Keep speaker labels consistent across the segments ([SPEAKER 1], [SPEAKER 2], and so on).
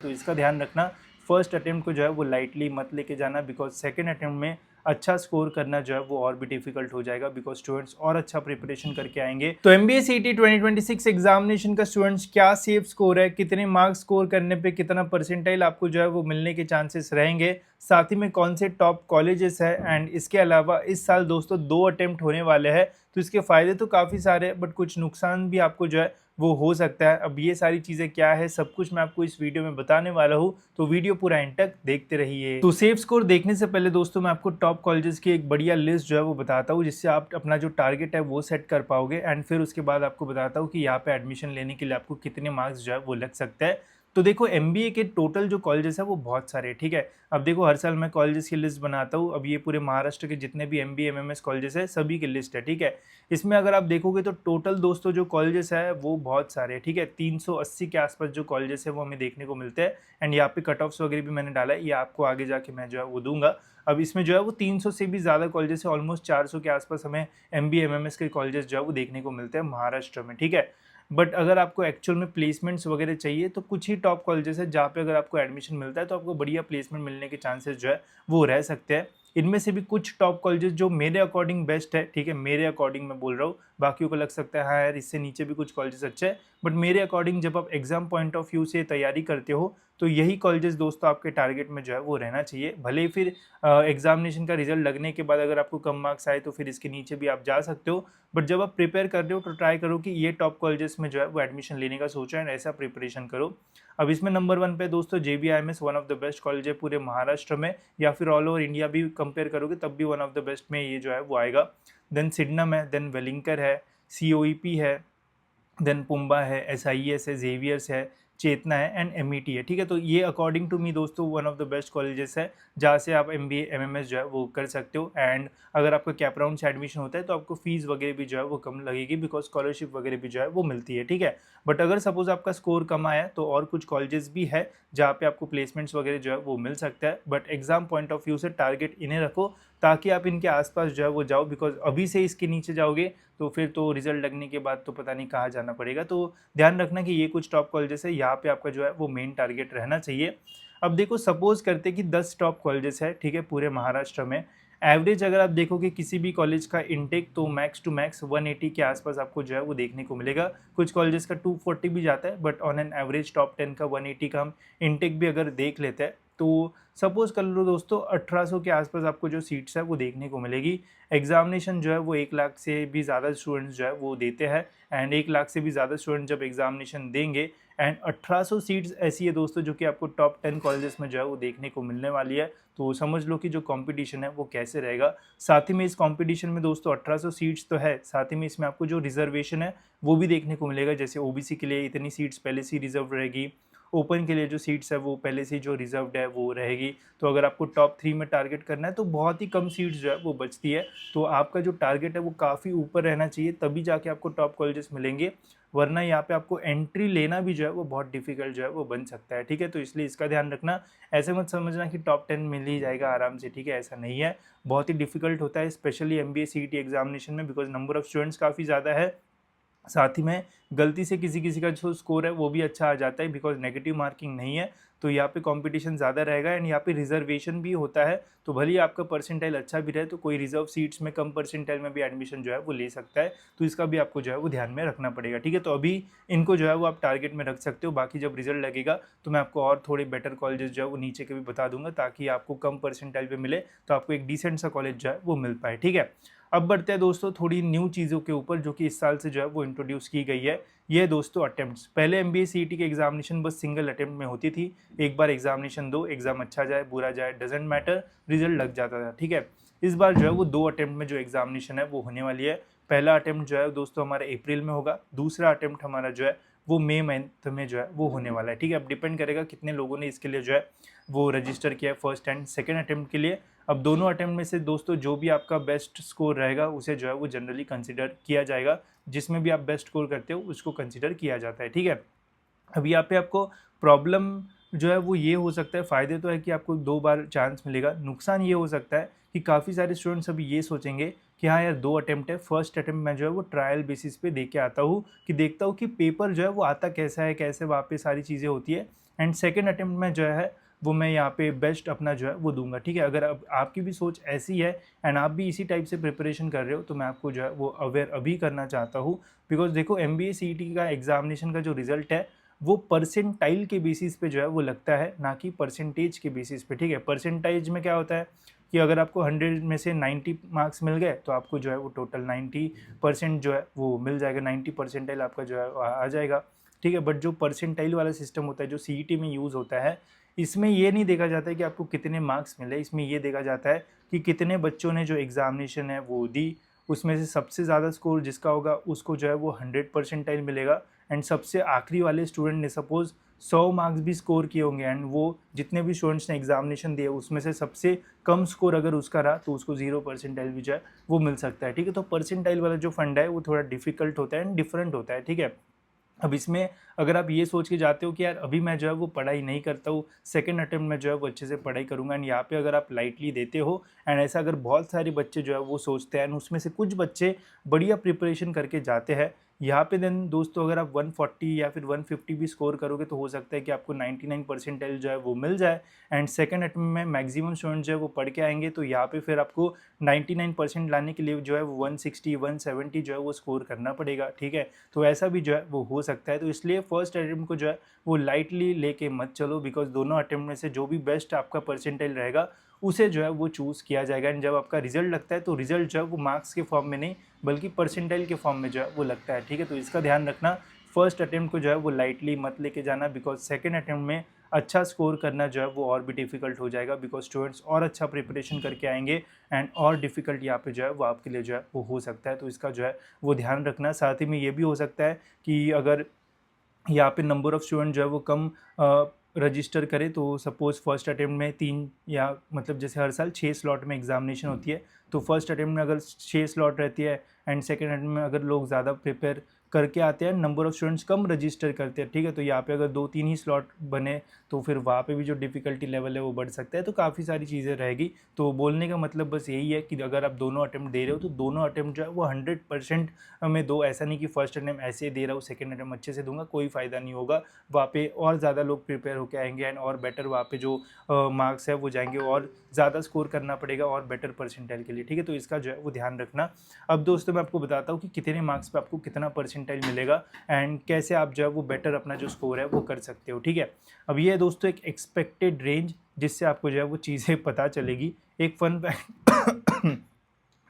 [SPEAKER 1] तो इसका ध्यान रखना। फर्स्ट अटेम्प्ट को जो है वो लाइटली मत लेके जाना, बिकॉज सेकंड अटेम्प्ट में अच्छा स्कोर करना जो है वो और भी डिफिकल्ट हो जाएगा, बिकॉज स्टूडेंट्स और अच्छा प्रिपरेशन करके आएंगे। तो MBA CET 2026 एग्जामिनेशन का स्टूडेंट्स क्या सेफ स्कोर है, कितने मार्क्स स्कोर करने पे कितना परसेंटाइल आपको जो है वो मिलने के चांसेस रहेंगे, साथ ही में कौन से टॉप कॉलेजेस है, एंड इसके अलावा इस साल दोस्तों 2 अटेम्प्ट होने वाले हैं। तो इसके फायदे तो काफ़ी सारे हैं, बट कुछ नुकसान भी आपको जो है वो हो सकता है। अब ये सारी चीज़ें क्या है, सब कुछ मैं आपको इस वीडियो में बताने वाला हूँ, तो वीडियो पूरा एंड तक देखते रहिए। तो सेफ स्कोर देखने से पहले दोस्तों मैं आपको टॉप कॉलेजेस की एक बढ़िया लिस्ट जो है वो बताता हूँ, जिससे आप अपना जो टारगेट है वो सेट कर पाओगे, एंड फिर उसके बाद आपको बताता हूँ कि यहाँ पे एडमिशन लेने के लिए आपको कितने मार्क्स जो है वो लग सकते हैं। तो देखो MBA के टोटल जो कॉलेजेस है वो बहुत सारे हैं, ठीक है। अब देखो हर साल मैं कॉलेजेस की लिस्ट बनाता हूँ, अब ये पूरे महाराष्ट्र के जितने भी MBA MMS कॉलेजेस है सभी की लिस्ट है, ठीक है। इसमें अगर आप देखोगे तो टोटल दोस्तों जो कॉलेजेस है वो बहुत सारे हैं, ठीक है। 380 के आसपास जो कॉलेजेस है वो हमें देखने को मिलते हैं, एंड यहाँ पे कट ऑफ्स वगैरह भी मैंने डाला है, ये आपको आगे जाके मैं जो है वो दूंगा। अब इसमें जो है वो 300 से भी ज़्यादा कॉलेजेस है, ऑलमोस्ट 400 के आसपास हमें MBA MMS के कॉलेजेस जो है वो देखने को मिलते हैं महाराष्ट्र में, ठीक है। बट अगर आपको एक्चुअल में प्लेसमेंट्स वगैरह चाहिए तो कुछ ही टॉप कॉलेजेस है जहाँ पे अगर आपको एडमिशन मिलता है तो आपको बढ़िया प्लेसमेंट मिलने के चांसेस जो है वो रह सकते हैं। इनमें से भी कुछ टॉप कॉलेजेस जो मेरे अकॉर्डिंग बेस्ट है, ठीक है, मेरे अकॉर्डिंग मैं बोल रहा हूँ, बाकियों को लग सकता है हाँ यार इससे नीचे भी कुछ कॉलेजेस अच्छे हैं, बट मेरे अकॉर्डिंग जब आप एग्जाम पॉइंट ऑफ व्यू से तैयारी करते हो तो यही कॉलेजेस दोस्तों आपके टारगेट में जो है वो रहना चाहिए। भले ही फिर एग्जामिनेशन का रिजल्ट लगने के बाद अगर आपको कम मार्क्स आए तो फिर इसके नीचे भी आप जा सकते हो, बट जब आप प्रिपेयर कर रहे हो तो ट्राई करो कि ये टॉप कॉलेजेस में जो है वो एडमिशन लेने का सोचो एंड ऐसा प्रिपरेशन करो। अब इसमें नंबर 1 पे दोस्तों JBIMS one of the best college है पूरे महाराष्ट्र में, या फिर ऑल ओवर इंडिया भी कंपेयर करोगे तब भी वन ऑफ द बेस्ट में ये जो है वो आएगा। देन सिडनम है, देन वेलिंकर है, COEP है, देन पुम्बा है, SIES है, जेवियर्स है, चेतना है, एंड MET है, ठीक है। तो ये अकॉर्डिंग टू मी दोस्तों one of the best colleges है जहाँ से आप MBA MMS जो है वो कर सकते हो, एंड अगर आपका कैप राउंड से एडमिशन होता है तो आपको फीस वगैरह भी जो है वो कम लगेगी, बिकॉज स्कॉलरशिप वगैरह भी जो है वो मिलती है, ठीक है। बट अगर सपोज आपका स्कोर कम आया तो और कुछ कॉलेजेस भी है जहाँ पे आपको प्लेसमेंट्स वगैरह जो है वो मिल सकता है, but exam point of view से टारगेट इन्हें रखो ताकि आप इनके आसपास जो है वो जाओ, बिकॉज अभी से इसके नीचे जाओगे तो फिर तो रिजल्ट लगने के बाद तो पता नहीं कहाँ जाना पड़ेगा। तो ध्यान रखना कि ये कुछ टॉप कॉलेजेस है, यहाँ पे आपका जो है वो मेन टारगेट रहना चाहिए। अब देखो सपोज करते कि 10 टॉप कॉलेजेस है, ठीक है, पूरे महाराष्ट्र में। एवरेज अगर आप देखोगे किसी भी कॉलेज का इनटेक तो मैक्स टू मैक्स 180 के आसपास आपको जो है वो देखने को मिलेगा। कुछ कॉलेजेस का 240 भी जाता है, but on an average top 10 का 180 का हम इनटेक भी अगर देख लेते हैं तो सपोज कर लो दोस्तों 1800 के आसपास आपको जो सीट्स है वो देखने को मिलेगी। एग्जामिनेशन जो है वो 1 लाख से भी ज़्यादा स्टूडेंट्स जो है वो देते हैं, एंड 1 लाख से भी ज़्यादा स्टूडेंट जब एग्जामिनेशन देंगे, एंड 1800 सीट्स ऐसी है दोस्तों जो कि आपको टॉप 10 कॉलेजेस में जो है वो देखने को मिलने वाली है। तो समझ लो कि जो कंपटीशन है वो कैसे रहेगा। साथ ही में इस कंपटीशन में दोस्तों 1800 सीट्स तो है, साथ ही में इसमें आपको जो रिजर्वेशन है वो भी देखने को मिलेगा, जैसे OBC के लिए इतनी सीट्स पहले से रिजर्व रहेगी, ओपन के लिए जो सीट्स है वो पहले से जो रिजर्व्ड है वो रहेगी। तो अगर आपको टॉप 3 में टारगेट करना है तो बहुत ही कम सीट्स जो है वो बचती है, तो आपका जो टारगेट है वो काफ़ी ऊपर रहना चाहिए, तभी जाके आपको टॉप कॉलेजेस मिलेंगे, वरना यहाँ पे आपको एंट्री लेना भी जो है वो बहुत डिफिकल्ट जो है वो बन सकता है, ठीक है। तो इसलिए इसका ध्यान रखना, ऐसे मत समझना कि टॉप 10 मिल ही जाएगा आराम से, ठीक है, ऐसा नहीं है। बहुत ही डिफिकल्ट होता है स्पेशली MBA CET एग्जामिनेशन में, बिकॉज नंबर ऑफ स्टूडेंट्स काफ़ी ज़्यादा है, साथ ही में गलती से किसी किसी का जो स्कोर है वो भी अच्छा आ जाता है, बिकॉज नेगेटिव मार्किंग नहीं है, तो यहाँ पे कंपटीशन ज़्यादा रहेगा, एंड यहाँ पे रिजर्वेशन भी होता है, तो भले ही आपका परसेंटाइल अच्छा भी रहे तो कोई रिजर्व सीट्स में कम परसेंटाइल में भी एडमिशन जो है वो ले सकता है, तो इसका भी आपको जो है वो ध्यान में रखना पड़ेगा, ठीक है। तो अभी इनको जो है वो आप टारगेट में रख सकते हो, बाकी जब रिजल्ट लगेगा तो मैं आपको और थोड़े बेटर कॉलेजेस जो है वो नीचे के भी बता दूंगा, ताकि आपको कम परसेंटाइल पे मिले तो आपको एक डिसेंट सा कॉलेज जो है वो मिल पाए, ठीक है। अब बढ़ते हैं दोस्तों थोड़ी न्यू चीज़ों के ऊपर जो कि इस साल से जो है वो इंट्रोड्यूस की गई है। ये दोस्तों अटेम्प्ट्स, पहले MBA CET की एग्जामिनेशन बस सिंगल अटेम्प्ट में होती थी, एक बार एग्जामिनेशन दो, एग्जाम अच्छा जाए बुरा जाए डजेंट मैटर, रिजल्ट लग जाता था, ठीक है। इस बार जो है वो 2 अटेम्प्ट में जो एग्जामिनेशन है वो होने वाली है। पहला अटेम्प्ट जो है दोस्तों हमारा अप्रैल में होगा, दूसरा अटेम्प्ट हमारा जो है वो मई मंथ में जो है वो होने वाला है, ठीक है। अब डिपेंड करेगा कितने लोगों ने इसके लिए जो है वो रजिस्टर किया है फर्स्ट एंड सेकेंड अटेम्प्ट के लिए। अब दोनों अटेम्प्ट में से दोस्तों जो भी आपका बेस्ट स्कोर रहेगा उसे जो है वो जनरली कंसिडर किया जाएगा, जिसमें भी आप बेस्ट स्कोर करते हो उसको कंसिडर किया जाता है, ठीक है। अब यहाँ पे आपको प्रॉब्लम जो है वो ये हो सकता है, फ़ायदे तो है कि आपको 2 बार चांस मिलेगा, नुकसान ये हो सकता है कि काफ़ी सारे स्टूडेंट्स अभी ये सोचेंगे कि हाँ यार 2 अटेम्प्ट है, फर्स्ट अटेम्प्ट मैं जो है वो ट्रायल बेसिस पे दे के आता हूँ कि देखता हूँ कि पेपर जो है वो आता कैसा है, कैसे वहाँ पे सारी चीज़ें होती है, एंड सेकेंड अटेम्प्ट में जो है वो मैं यहाँ पे बेस्ट अपना जो है वो दूंगा, ठीक है। अगर अब आपकी भी सोच ऐसी है एंड आप भी इसी टाइप से प्रिपरेशन कर रहे हो तो मैं आपको जो है वो अवेयर अभी करना चाहता हूँ। बिकॉज देखो MBA CET का एग्जामिनेशन का जो रिजल्ट है वो परसेंटाइल के बेसिस पे जो है वो लगता है, ना कि परसेंटेज के बेसिस पे, ठीक है। परसेंटेज में क्या होता है कि अगर आपको 100 में से 90 मार्क्स मिल गए तो आपको जो है वो टोटल 90% जो है वो मिल जाएगा, 90 परसेंटाइल आपका जो है आ जाएगा, ठीक है। बट जो परसेंटाइल वाला सिस्टम होता है जो CET में यूज़ होता है, इसमें ये नहीं देखा जाता है कि आपको कितने मार्क्स मिले, इसमें ये देखा जाता है कि कितने बच्चों ने जो एग्ज़ामिनेशन है वो दी, उसमें से सबसे ज़्यादा स्कोर जिसका होगा उसको जो है वो 100 परसेंटाइल मिलेगा। एंड सबसे आखिरी वाले स्टूडेंट ने सपोज़ 100 मार्क्स भी स्कोर किए होंगे एंड वो जितने भी स्टूडेंट्स ने एग्जामिनेशन दिए उसमें से सबसे कम स्कोर अगर उसका रहा तो उसको 0 परसेंटाइल भी जो है वो मिल सकता है, ठीक है। तो परसेंटाइल वाला जो फंड है वो थोड़ा डिफिकल्ट होता है एंड डिफरेंट होता है, ठीक है। अब इसमें अगर आप ये सोच के जाते हो कि यार अभी मैं जो है वो पढ़ाई नहीं करता हूँ, सेकंड अटेम्प्ट में जो है वो अच्छे से पढ़ाई करूँगा, एंड यहाँ पे अगर आप लाइटली देते हो एंड ऐसा अगर बहुत सारे बच्चे जो है वो सोचते हैं एंड उसमें से कुछ बच्चे बढ़िया प्रिपरेशन करके जाते हैं यहाँ पे, देन दोस्तों अगर आप 140 या फिर 150 भी स्कोर करोगे तो हो सकता है कि आपको 99 परसेंटाइल जो है वो मिल जाए। एंड सेकंड अटेम्प्ट में मैक्सिमम स्टूडेंट जो है वो पढ़ के आएंगे तो यहाँ पे फिर आपको 99% लाने के लिए जो है वो 160 170 जो है वो स्कोर करना पड़ेगा, ठीक है। तो ऐसा भी जो है वो हो सकता है। तो इसलिए फर्स्ट अटेम्प्ट को जो है वो लाइटली लेके मत चलो, बिकॉज दोनों अटेम्प्ट में से जो भी बेस्ट आपका परसेंटाइल रहेगा उसे जो है वो चूज़ किया जाएगा। एंड जब आपका रिजल्ट लगता है तो रिजल्ट जो है वो मार्क्स के फॉर्म में नहीं बल्कि परसेंटाइल के फॉर्म में जो है वो लगता है, ठीक है। तो इसका ध्यान रखना, फर्स्ट अटेम्प्ट को जो है वो लाइटली मत लेके जाना, बिकॉज सेकेंड अटेम्प्ट में अच्छा स्कोर करना जो है वो और भी डिफिकल्ट हो जाएगा, बिकॉज स्टूडेंट्स और अच्छा प्रिपरेशन करके आएंगे एंड और डिफिकल्ट यहाँ पे जो है वो आपके लिए जो है वो हो सकता है। तो इसका जो है वो ध्यान रखना। साथ ही में ये भी हो सकता है कि अगर यहाँ पे नंबर ऑफ़ स्टूडेंट जो है वो कम रजिस्टर करे तो सपोज़ फर्स्ट अटेम्प्ट में 3 या मतलब जैसे हर साल 6 स्लॉट में एग्जामिनेशन होती है, तो फर्स्ट अटेम्प्ट में अगर 6 स्लॉट रहती है एंड सेकेंड अटेम्प्ट में अगर लोग ज़्यादा प्रिपेयर करके आते हैं, number of students come register करते हैं, ठीक है। तो यहाँ पे अगर 2-3 ही स्लॉट बने तो फिर वहाँ पे भी जो डिफ़िकल्टी लेवल है वो बढ़ सकता है। तो काफ़ी सारी चीज़ें रहेगी। तो बोलने का मतलब बस यही है कि अगर आप दोनों अटेम्प्ट दे रहे हो तो दोनों अटेम्प्ट जो है वो 100% में दो। ऐसा नहीं कि फर्स्ट अटेम्प्ट ऐसे दे रहा हूँ सेकेंड अटेम्प्ट अच्छे से दूंगा, कोई फ़ायदा नहीं होगा। वहाँ पे और ज़्यादा लोग प्रिपेयर होकर आएंगे एंड और बेटर वहाँ पे जो मार्क्स है वो जाएंगे और ज़्यादा स्कोर करना पड़ेगा और बेटर परसेंटाइल के लिए, ठीक है। तो इसका जो है वो ध्यान रखना। अब दोस्तों मैं आपको बताता हूँ कि कितने मार्क्स पे आपको कितना परसेंटाइल मिलेगा एंड कैसे आप जो है वो बेटर अपना जो स्कोर है वो कर सकते हो, ठीक है। अब ये है दोस्तों एक एक्सपेक्टेड रेंज जिससे आपको जो है वो चीज़ें पता चलेगी। एक फन फैक्ट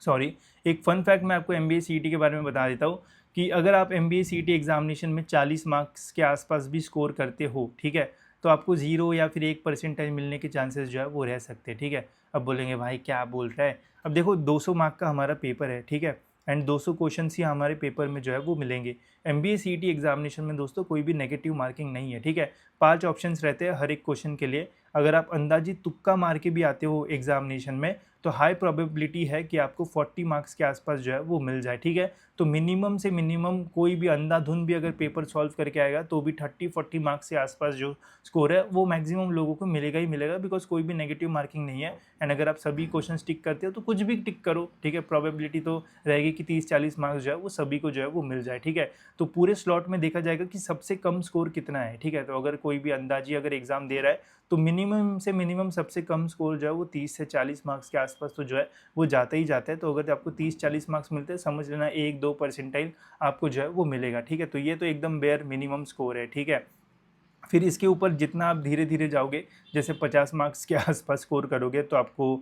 [SPEAKER 1] सॉरी एक फन फैक्ट मैं आपको MBA CET के बारे में बता देता हूँ कि अगर आप MBA CET एग्जामिनेशन में 40 मार्क्स के आसपास भी स्कोर करते हो, ठीक है, तो आपको 0 या फिर 1 परसेंटाइल मिलने के चांसेस जो है वो रह सकते हैं, ठीक है। अब बोलेंगे भाई क्या बोल रहा है। अब देखो 200 मार्क का हमारा पेपर है, ठीक है, एंड 200 क्वेश्चन ही हमारे पेपर में जो है वो मिलेंगे। MBA CET एग्जामिनेशन में दोस्तों कोई भी नेगेटिव मार्किंग नहीं है, ठीक है। 5 ऑप्शंस रहते हैं हर एक क्वेश्चन के लिए। अगर आप अंदाजी तुक्का मार के भी आते हो एग्जामिनेशन में तो हाई प्रोबेबिलिटी है कि आपको 40 मार्क्स के आसपास जो है वो मिल जाए, ठीक है। तो मिनिमम से मिनिमम कोई भी अंधाधुंध भी अगर पेपर सॉल्व करके आएगा तो भी 30-40 मार्क्स के आसपास जो स्कोर है वो मैक्सिमम लोगों को मिलेगा ही मिलेगा, बिकॉज कोई भी नेगेटिव मार्किंग नहीं है। एंड अगर आप सभी क्वेश्चन टिक करते हो तो कुछ भी टिक करो, ठीक है, प्रोबेबिलिटी तो रहेगी कि 30-40 मार्क्स जो है वो सभी को जो है वो मिल जाए, ठीक है। तो पूरे स्लॉट में देखा जाएगा कि सबसे कम स्कोर कितना है, ठीक है। तो अगर कोई भी अंदाजी अगर एग्जाम दे रहा है तो मिनिमम से मिनिमम सबसे कम स्कोर जो है वो 30 से 40 मार्क्स के आसपास तो जो है वो जाता ही जाता है। तो अगर आपको 30-40 मार्क्स मिलते हैं समझ लेना 1-2 परसेंटाइल आपको जो है वो मिलेगा, ठीक है। तो ये तो एकदम बेयर मिनिमम स्कोर है, ठीक है। फिर इसके ऊपर जितना आप धीरे धीरे जाओगे, जैसे 50 मार्क्स के आसपास स्कोर करोगे तो आपको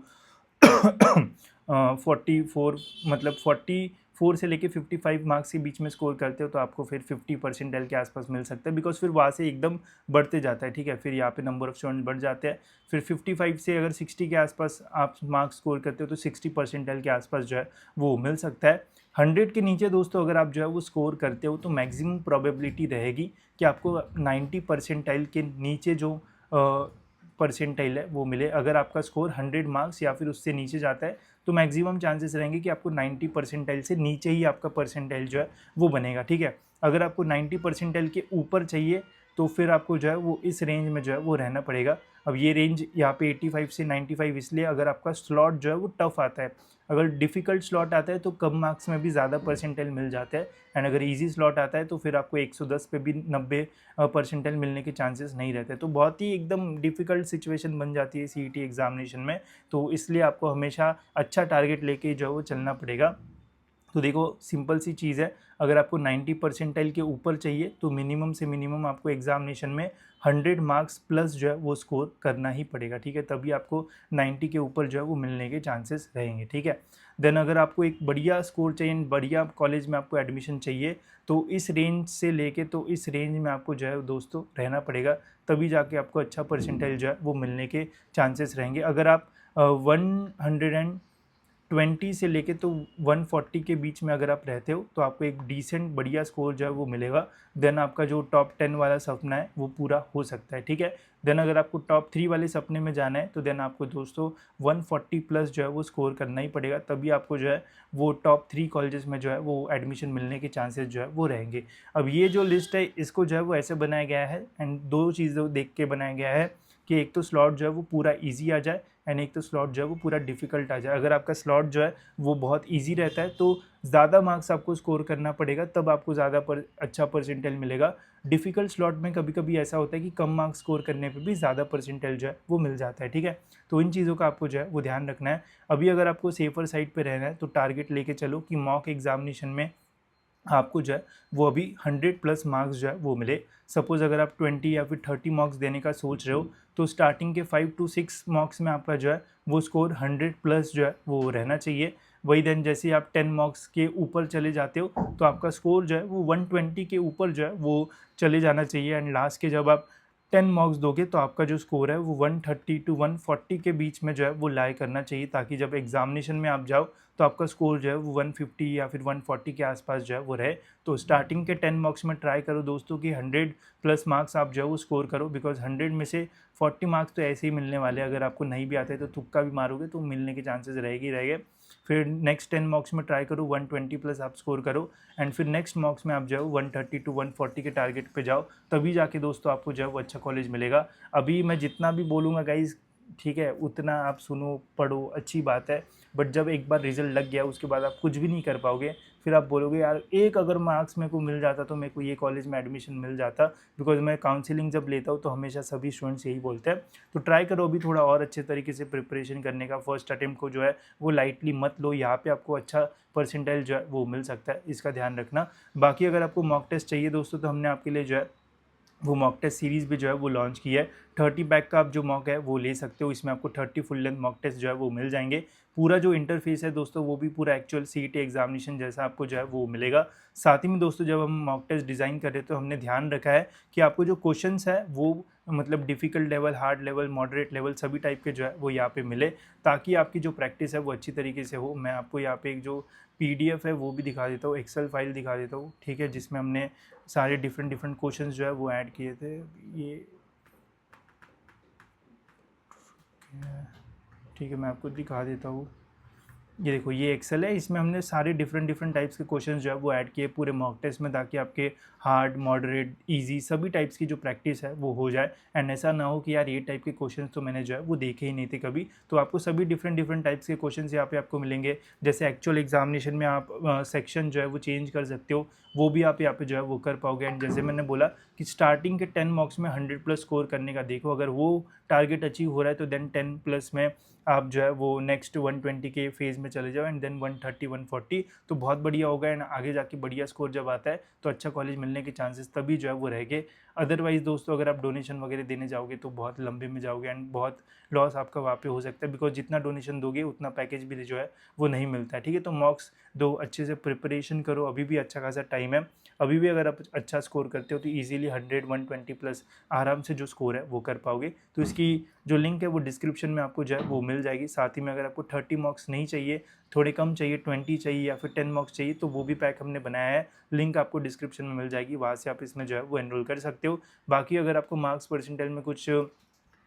[SPEAKER 1] 44 मतलब 44 से लेके 55 मार्क्स के बीच में स्कोर करते हो तो आपको फिर 50 परसेंटाइल के आसपास मिल सकता है, बिकॉज फिर वहाँ से एकदम बढ़ते जाता है, ठीक है। फिर यहाँ पे नंबर ऑफ स्टूडेंट बढ़ जाते हैं। फिर 55 से अगर 60 के आसपास आप मार्क्स स्कोर करते हो तो 60 परसेंटाइल के आसपास जो है वो मिल सकता है। 100 के नीचे दोस्तों अगर आप जो है वो स्कोर करते हो तो मैक्सिमम प्रोबेबिलिटी रहेगी कि आपको 90 परसेंटाइल के नीचे जो परसेंटाइल है वो मिले। अगर आपका स्कोर 100 मार्क्स या फिर उससे नीचे जाता है तो मैक्सिमम चांसेस रहेंगे कि आपको 90 परसेंटाइल से नीचे ही आपका परसेंटाइल जो है वो बनेगा, ठीक है। अगर आपको 90 परसेंटाइल के ऊपर चाहिए तो फिर आपको जो है वो इस रेंज में जो है वो रहना पड़ेगा। अब ये रेंज यहाँ पे 85 से 95 इसलिए अगर आपका स्लॉट जो है वो टफ आता है। अगर डिफ़िकल्ट स्लॉट आता है तो कम मार्क्स में भी ज़्यादा परसेंटाइल मिल जाता है, एंड अगर ईजी स्लॉट आता है तो फिर आपको 110 पे भी 90 परसेंटाइल मिलने के चांसेस नहीं रहते। तो बहुत ही एकदम डिफ़िकल्ट सिचुएशन बन जाती है सीईटी एग्जामिनेशन में, तो इसलिए आपको हमेशा अच्छा टारगेट लेके जो है वो चलना पड़ेगा। तो देखो सिंपल सी चीज़ है, अगर आपको 90 परसेंटाइल के ऊपर चाहिए तो मिनिमम से मिनिमम आपको एग्जामिनेशन में 100 मार्क्स प्लस जो है वो स्कोर करना ही पड़ेगा, ठीक है, तभी आपको 90 के ऊपर जो है वो मिलने के चांसेस रहेंगे, ठीक है। देन अगर आपको एक बढ़िया स्कोर चाहिए, बढ़िया कॉलेज में आपको एडमिशन चाहिए, तो इस रेंज से लेके तो इस रेंज में आपको जो है दोस्तों रहना पड़ेगा, तभी जाके आपको अच्छा परसेंटाइल जो है वो मिलने के चांसेस रहेंगे। अगर आप 120 से लेके तो 140 के बीच में अगर आप रहते हो तो आपको एक डिसेंट बढ़िया स्कोर जो है वो मिलेगा। देन आपका जो टॉप 10 वाला सपना है वो पूरा हो सकता है, ठीक है। देन अगर आपको टॉप 3 वाले सपने में जाना है तो देन आपको दोस्तों 140 प्लस जो है वो स्कोर करना ही पड़ेगा, तभी आपको जो है वो टॉप 3 कॉलेजेस में जो है वो एडमिशन मिलने के चांसेस जो है वो रहेंगे। अब ये जो लिस्ट है इसको जो है वो ऐसे बनाया गया है, एंड दो चीज़ें देख के बनाया गया है कि एक तो स्लॉट जो है वो पूरा ईजी आ जाए, एंड एक तो स्लॉट जो है वो पूरा डिफिकल्ट आ जाए। अगर आपका स्लॉट जो है वो बहुत इजी रहता है तो ज़्यादा मार्क्स आपको स्कोर करना पड़ेगा, तब आपको ज़्यादा अच्छा परसेंटाइल मिलेगा। डिफ़िकल्ट स्लॉट में कभी कभी ऐसा होता है कि कम मार्क्स स्कोर करने पे भी ज़्यादा परसेंटाइल जो है वो मिल जाता है, ठीक है। तो इन चीज़ों का आपको जो है वो ध्यान रखना है। अभी अगर आपको सेफर साइड पर रहना है तो टारगेट लेके चलो कि मॉक एग्जामिनेशन में आपको जो है वो अभी 100 प्लस मार्क्स जो है वो मिले। सपोज़ अगर आप 20 या फिर 30 मार्क्स देने का सोच रहे हो तो स्टार्टिंग के 5 to 6 मार्क्स में आपका जो है वो स्कोर 100 प्लस जो है वो रहना चाहिए। वही देन जैसे आप 10 मार्क्स के ऊपर चले जाते हो तो आपका स्कोर जो है वो 120 के ऊपर जो है वो चले जाना चाहिए, एंड लास्ट के जब आप 10 मार्क्स दोगे तो आपका जो स्कोर है वो 130 to 140 के बीच में जो है वो लाई करना चाहिए, ताकि जब एग्जामिनेशन में आप जाओ तो आपका स्कोर जो है वो 150 या फिर 140 के आसपास जो है वो रहे। तो स्टार्टिंग के 10 मार्क्स में ट्राई करो दोस्तों कि 100 प्लस मार्क्स आप जो है वो स्कोर करो, बिकॉज 100 में से 40 मार्क्स तो ऐसे ही मिलने वाले हैं। अगर आपको नहीं भी आते तो तुक्का भी मारोगे तो मिलने के चांसेस रहेगी रहेंगे। फिर नेक्स्ट 10 मार्क्स में ट्राई करो 120 प्लस आप स्कोर करो, एंड फिर नेक्स्ट मार्क्स में आप जाओ 130 to 140 के टारगेट पे जाओ, तभी जाके दोस्तों आपको जो है वो अच्छा कॉलेज मिलेगा। अभी मैं जितना भी बोलूँगा गाइज, ठीक है, उतना आप सुनो पढ़ो अच्छी बात है, बट जब एक बार रिजल्ट लग गया उसके बाद आप कुछ भी नहीं कर पाओगे। फिर आप बोलोगे यार एक अगर मार्क्स मेरे को मिल जाता तो मेरे को ये कॉलेज में एडमिशन मिल जाता, बिकॉज मैं काउंसलिंग जब लेता हूँ तो हमेशा सभी स्टूडेंट्स यही बोलते हैं। तो ट्राई करो अभी थोड़ा और अच्छे तरीके से प्रिपरेशन करने का। फर्स्ट अटेम्प्ट को जो है वो लाइटली मत लो, यहाँ पे आपको अच्छा परसेंटाइल जो है वो मिल सकता है, इसका ध्यान रखना। बाकी अगर आपको मॉक टेस्ट चाहिए दोस्तों तो हमने आपके लिए जो है वो मॉक टेस्ट सीरीज़ भी जो है वो लॉन्च की है। 30 बैक का आप जो मॉक है वो ले सकते हो, इसमें आपको 30 फुल लेंथ मॉक टेस्ट जो है वो मिल जाएंगे। पूरा जो इंटरफेस है दोस्तों वो भी पूरा एक्चुअल सीईटी एग्जामिनेशन जैसा आपको जो है वो मिलेगा। साथ ही में दोस्तों जब हम मॉक टेस्ट डिज़ाइन कर रहे हैं तो हमने ध्यान रखा है कि आपको जो क्वेश्चंस है वो मतलब difficult level, hard level, moderate level सभी टाइप के जो है वो यहाँ पे मिले, ताकि आपकी जो प्रैक्टिस है वो अच्छी तरीके से हो। मैं आपको यहाँ पे एक जो पीडीएफ है वो भी दिखा देता हूँ, एक्सेल फाइल दिखा देता हूँ, ठीक है, जिसमें हमने सारे डिफरेंट डिफरेंट क्वेश्चंस जो है वो ऐड किए थे। ये ठीक है, मैं आपको दिखा देता हूँ। ये देखो ये एक्सेल है, इसमें हमने सारे डिफरेंट डिफरेंट टाइप्स के क्वेश्चंस जो है वो ऐड किए पूरे मॉक टेस्ट में, ताकि आपके हार्ड, मॉडरेट, इजी सभी टाइप्स की जो प्रैक्टिस है वो हो जाए। एंड ऐसा ना हो कि यार ये टाइप के क्वेश्चंस तो मैंने जो है वो देखे ही नहीं थे कभी। तो आपको सभी डिफरेंट डिफरेंट टाइप्स के क्वेश्चंस यहाँ पे आपको मिलेंगे। जैसे एक्चुअल एग्जामिनेशन में आप सेक्शन जो है वो चेंज कर सकते हो, वो भी आप यहाँ पे जो है वो कर पाओगे। एंड जैसे मैंने बोला कि स्टार्टिंग के 10 मार्क्स में 100 प्लस स्कोर करने का देखो, अगर वो टारगेट अचीव हो रहा है तो देन 10 प्लस में आप जो है वो नेक्स्ट 120 के फेज़ में चले जाओ, एंड देन 130 140 तो बहुत बढ़िया होगा। एंड आगे जाके बढ़िया स्कोर जब आता है तो अच्छा कॉलेज मिलने के चांसेस तभी जो है वो रहेंगे। अदरवाइज़ दोस्तों अगर आप डोनेशन वगैरह देने जाओगे तो बहुत लंबे में जाओगे, एंड बहुत लॉस आपका वहाँ पे हो सकता है, बिकॉज जितना डोनेशन दोगे उतना पैकेज भी जो है वो नहीं मिलता है, ठीक है। तो मॉक्स दो, अच्छे से प्रिपरेशन करो, अभी भी अच्छा खासा टाइम है। अभी भी अगर आप अच्छा स्कोर करते हो तो ईजिली 100 120 प्लस आराम से जो स्कोर है वो कर पाओगे। तो इसकी जो लिंक है वो डिस्क्रिप्शन में आपको जो है वो मिल जाएगी। साथ ही में अगर आपको 30 मार्क्स नहीं चाहिए, थोड़े कम चाहिए, 20 चाहिए या फिर 10 मार्क्स चाहिए, तो वो भी पैक हमने बनाया है, लिंक आपको डिस्क्रिप्शन में मिल जाएगी, वहाँ से आप इसमें जो है वो एनरोल कर सकते हो। बाकी अगर आपको मार्क्स परसेंटाइल में कुछ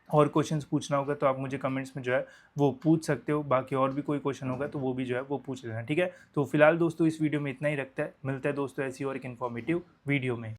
[SPEAKER 1] और क्वेश्चंस पूछना होगा तो आप मुझे कमेंट्स में जो है वो पूछ सकते हो। बाकी और भी कोई क्वेश्चन होगा तो वो भी जो है वो पूछ लेना, ठीक है। तो फिलहाल दोस्तों इस वीडियो में इतना ही रखता है, मिलता है दोस्तों ऐसी और एक इन्फॉर्मेटिव वीडियो में।